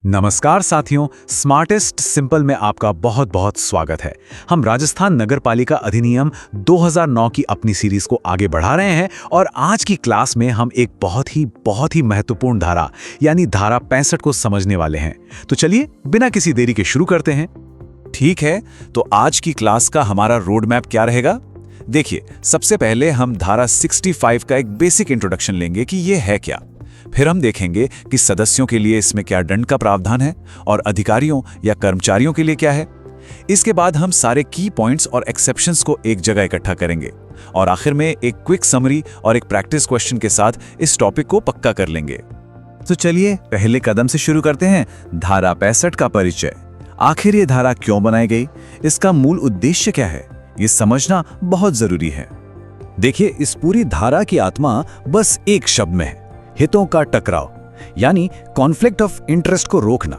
नमस्कार साथियों, smartest simple में आपका बहुत बहुत स्वागत है। हम राजस्थान नगरपालिका अधिनियम 2009 की अपनी सीरीज को आगे बढ़ा रहे हैं और आज की क्लास में हम एक बहुत ही महत्वपूर्ण धारा यानी धारा 65 को समझने वाले हैं। तो चलिए बिना किसी देरी के शुरू करते हैं। ठीक है, तो आज की क्लास का हमारा रोड मैप क्या रहेगा? देखिए, सबसे पहले हम धारा 65 का एक बेसिक इंट्रोडक्शन लेंगे कि ये है क्या। फिर हम देखेंगे कि सदस्यों के लिए इसमें क्या दंड का प्रावधान है और अधिकारियों या कर्मचारियों के लिए क्या है। इसके बाद हम सारे की पॉइंट्स और एक्सेप्शंस को एक जगह इकट्ठा करेंगे और आखिर में एक क्विक समरी और एक प्रैक्टिस क्वेश्चन के साथ इस टॉपिक को पक्का कर लेंगे। तो चलिए पहले कदम से शुरू करते हैं, धारा 65 का परिचय। आखिर ये धारा क्यों बनाई गई, इसका मूल उद्देश्य क्या है, ये समझना बहुत जरूरी है। देखिए, इस पूरी धारा की आत्मा बस एक शब्द में है, हितों का टकराव, यानी कॉन्फ्लिक्ट ऑफ इंटरेस्ट को रोकना।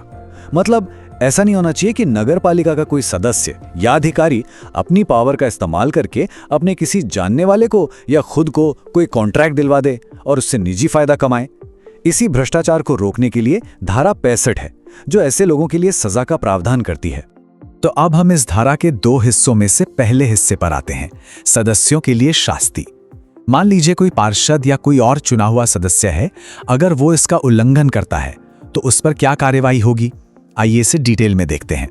मतलब ऐसा नहीं होना चाहिए कि नगरपालिका का कोई सदस्य या अधिकारी अपनी पावर का इस्तेमाल करके अपने किसी जानने वाले को या खुद को कोई कॉन्ट्रैक्ट दिलवा दे और उससे निजी फायदा कमाए। इसी भ्रष्टाचार को रोकने के लिए धारा 65 है, जो ऐसे लोगों के लिए सजा का प्रावधान करती है। तो अब हम इस धारा के दो हिस्सों में से पहले हिस्से पर आते हैं, सदस्यों के लिए शास्ति। मान लीजिए कोई पार्षद या कोई और चुना हुआ सदस्य है, अगर वो इसका उल्लंघन करता है तो उस पर क्या कार्यवाही होगी, आइए इसे डिटेल में देखते हैं।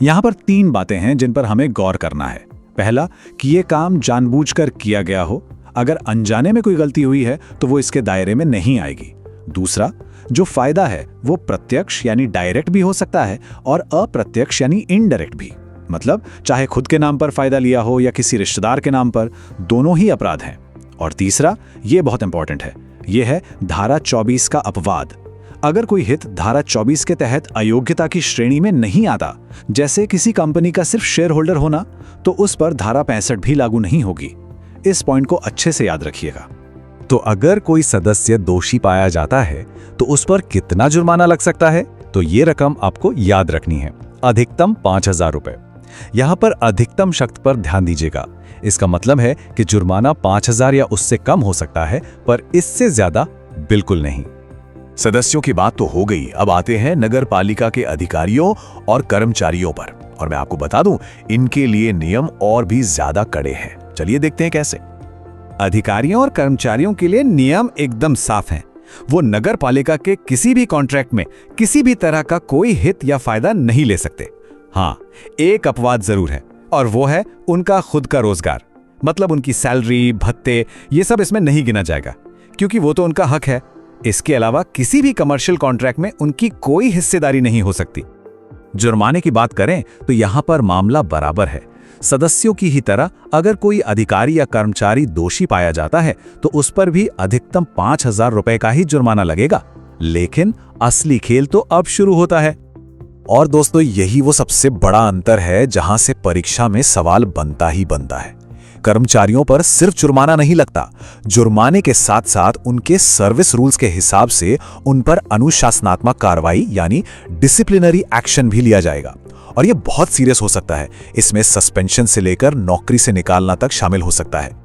यहां पर 3 बातें हैं जिन पर हमें गौर करना है। पहला, कि ये काम जानबूझकर किया गया हो, अगर अनजाने में कोई गलती हुई है तो वो इसके दायरे में नहीं आएगी। दूसरा, जो फायदा है वो प्रत्यक्ष यानी डायरेक्ट भी हो सकता है और अप्रत्यक्ष यानी इनडायरेक्ट भी, मतलब चाहे खुद के नाम पर फायदा लिया हो या किसी रिश्तेदार के नाम पर, दोनों ही अपराध हैं। और तीसरा, ये बहुत इंपॉर्टेंट है, ये है धारा 24 का अपवाद। अगर कोई हित धारा 24 के तहत अयोग्यता की श्रेणी में नहीं आता, जैसे किसी कंपनी का सिर्फ शेयर होल्डर होना, तो उस पर धारा 65 भी लागू नहीं होगी। इस पॉइंट को अच्छे से याद रखिएगा। तो अगर कोई सदस्य दोषी पाया जाता है तो उस पर कितना जुर्माना लग सकता है, तो ये रकम आपको याद रखनी है, अधिकतम 5,000 रुपए। यहां पर अधिकतम शब्द पर ध्यान दीजिएगा। इसका मतलब है कि जुर्माना 5,000 या उससे कम हो सकता है, पर इससे ज्यादा बिल्कुल नहीं। सदस्यों की बात तो हो गई, अब आते हैं नगर पालिका के अधिकारियों और कर्मचारियों पर। और मैं आपको बता दूं, इनके लिए नियम और भी ज्यादा कड़े हैं। चलिए देखते हैं कैसे। अधिकारियों और कर्मचारियों के लिए नियम एकदम साफ हैं। वो नगर पालिका के किसी भी कॉन्ट्रैक्ट में किसी भी तरह का कोई हित या फायदा नहीं ले सकते। हाँ, एक अपवाद जरूर है और वो है उनका खुद का रोजगार, मतलब उनकी सैलरी, भत्ते, ये सब इसमें नहीं गिना जाएगा, क्योंकि वो तो उनका हक है। इसके अलावा किसी भी कमर्शियल कॉन्ट्रैक्ट में उनकी कोई हिस्सेदारी नहीं हो सकती। जुर्माने की बात करें तो यहां पर मामला बराबर है। सदस्यों की ही तरह अगर कोई अधिकारी या कर्मचारी दोषी पाया जाता है तो उस पर भी अधिकतम 5,000 रुपए का ही जुर्माना लगेगा। लेकिन असली खेल तो अब शुरू होता है। और दोस्तों, यही वो सबसे बड़ा अंतर है जहां से परीक्षा में सवाल बनता ही बनता है। कर्मचारियों पर सिर्फ जुर्माना नहीं लगता, जुर्माने के साथ साथ उनके सर्विस रूल्स के हिसाब से उन पर अनुशासनात्मक कार्रवाई यानी डिसिप्लिनरी एक्शन भी लिया जाएगा। और यह बहुत सीरियस हो सकता है। इसमें सस्पेंशन से लेकर नौकरी से निकालना तक शामिल हो सकता है।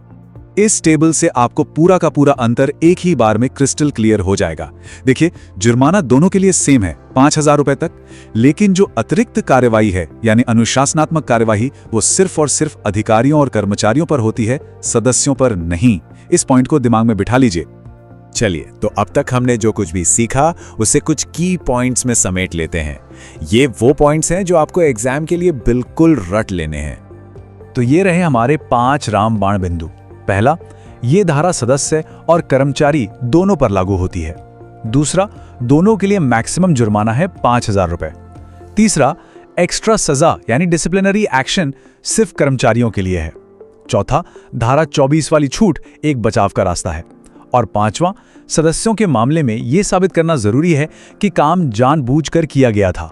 इस टेबल से आपको पूरा का पूरा अंतर एक ही बार में क्रिस्टल क्लियर हो जाएगा। देखिए, जुर्माना दोनों के लिए सेम है, 5,000 रुपए तक, लेकिन जो अतिरिक्त कार्यवाही है यानी अनुशासनात्मक कार्यवाही, वो सिर्फ और सिर्फ अधिकारियों और कर्मचारियों पर होती है, सदस्यों पर नहीं। इस पॉइंट को दिमाग में बिठा लीजिए। चलिए, तो अब तक हमने जो कुछ भी सीखा उसे कुछ की पॉइंट्स में समेट लेते हैं। ये वो पॉइंट्स हैं जो आपको एग्जाम के लिए बिल्कुल रट लेने हैं। तो ये रहे हमारे 5 रामबाण बिंदु। पहला, ये धारा सदस्य और कर्मचारी दोनों पर लागू होती है। दूसरा, दोनों के लिए मैक्सिमम जुर्माना है 5,000 रुपए। तीसरा, एक्स्ट्रा सजा यानी डिसिप्लिनरी एक्शन सिर्फ कर्मचारियों के लिए है। चौथा, धारा 24 वाली छूट एक बचाव का रास्ता है। और पांचवां, सदस्यों के मामले में यह साबित करना जरूरी है कि काम जानबूझकर किया गया था।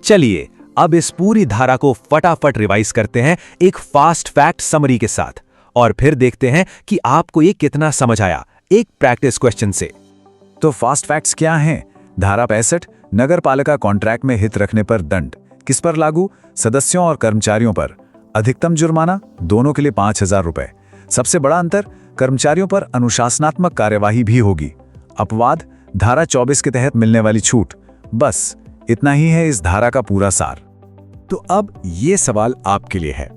चलिए अब इस पूरी धारा को फटाफट रिवाइज करते हैं एक फास्ट फैक्ट समरी के साथ, और फिर देखते हैं कि आपको ये कितना समझ आया एक प्रैक्टिस क्वेश्चन से। तो फास्ट फैक्ट्स क्या हैं? धारा 65, नगरपालिका कॉन्ट्रैक्ट में हित रखने पर दंड किस पर लागू? सदस्यों और कर्मचारियों पर। अधिकतम जुर्माना दोनों के लिए 5,000 रुपए। सबसे बड़ा अंतर, कर्मचारियों पर अनुशासनात्मक कार्यवाही भी होगी। अपवाद, धारा 24 के तहत मिलने वाली छूट। बस इतना ही है इस धारा का पूरा सार। तो अब ये सवाल आपके लिए है।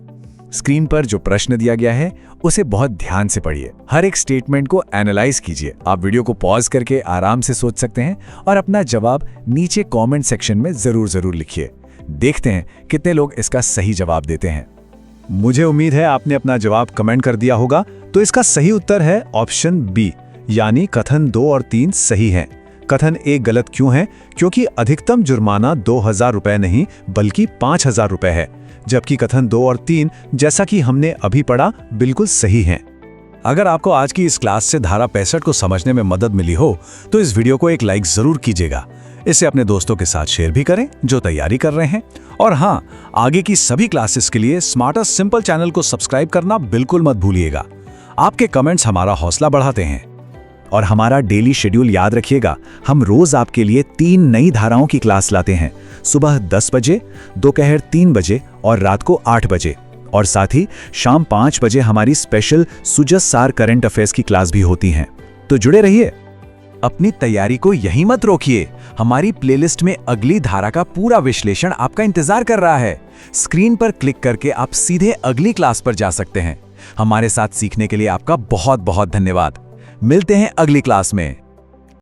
स्क्रीन पर जो प्रश्न दिया गया है उसे बहुत ध्यान से पढ़िए, हर एक स्टेटमेंट को एनालाइज कीजिए। आप वीडियो को पॉज करके आराम से सोच सकते हैं और अपना जवाब नीचे कमेंट सेक्शन में जरूर लिखिए। देखते हैं कितने लोग इसका सही जवाब देते हैं। मुझे उम्मीद है आपने अपना जवाब कमेंट कर दिया होगा। तो इसका सही उत्तर है ऑप्शन बी, यानी कथन 2 और 3 सही हैं। कथन 1 गलत क्यों है? क्योंकि अधिकतम जुर्माना 2000 रुपए नहीं बल्कि 5000 रुपए है, जबकि कथन 2 और 3 जैसा कि हमने अभी पढ़ा बिल्कुल सही हैं। अगर आपको आज की इस क्लास से धारा 65 को समझने में मदद मिली हो तो इस वीडियो को एक लाइक जरूर कीजिएगा। इसे अपने दोस्तों के साथ शेयर भी करें जो तैयारी कर रहे हैं। और हाँ, आगे की सभी क्लासेस के लिए स्मार्टर सिंपल चैनल को सब्सक्राइब करना बिल्कुल मत भूलिएगा। आपके कमेंट्स हमारा हौसला बढ़ाते हैं। और हमारा डेली शेड्यूल याद रखिएगा, हम रोज आपके लिए 3 नई धाराओं की क्लास लाते हैं, सुबह 10 बजे, दोपहर 3 बजे और रात को 8 बजे। और साथ ही शाम 5 बजे हमारी स्पेशल सुजस सार करंट अफेयर्स की क्लास भी होती हैं। तो जुड़े रहिए। अपनी तैयारी को यहीं मत रोकिए, हमारी प्लेलिस्ट में अगली धारा का पूरा विश्लेषण आपका इंतजार कर रहा है। स्क्रीन पर क्लिक करके आप सीधे अगली क्लास पर जा सकते हैं। हमारे साथ सीखने के लिए आपका बहुत बहुत धन्यवाद। मिलते हैं अगली क्लास में।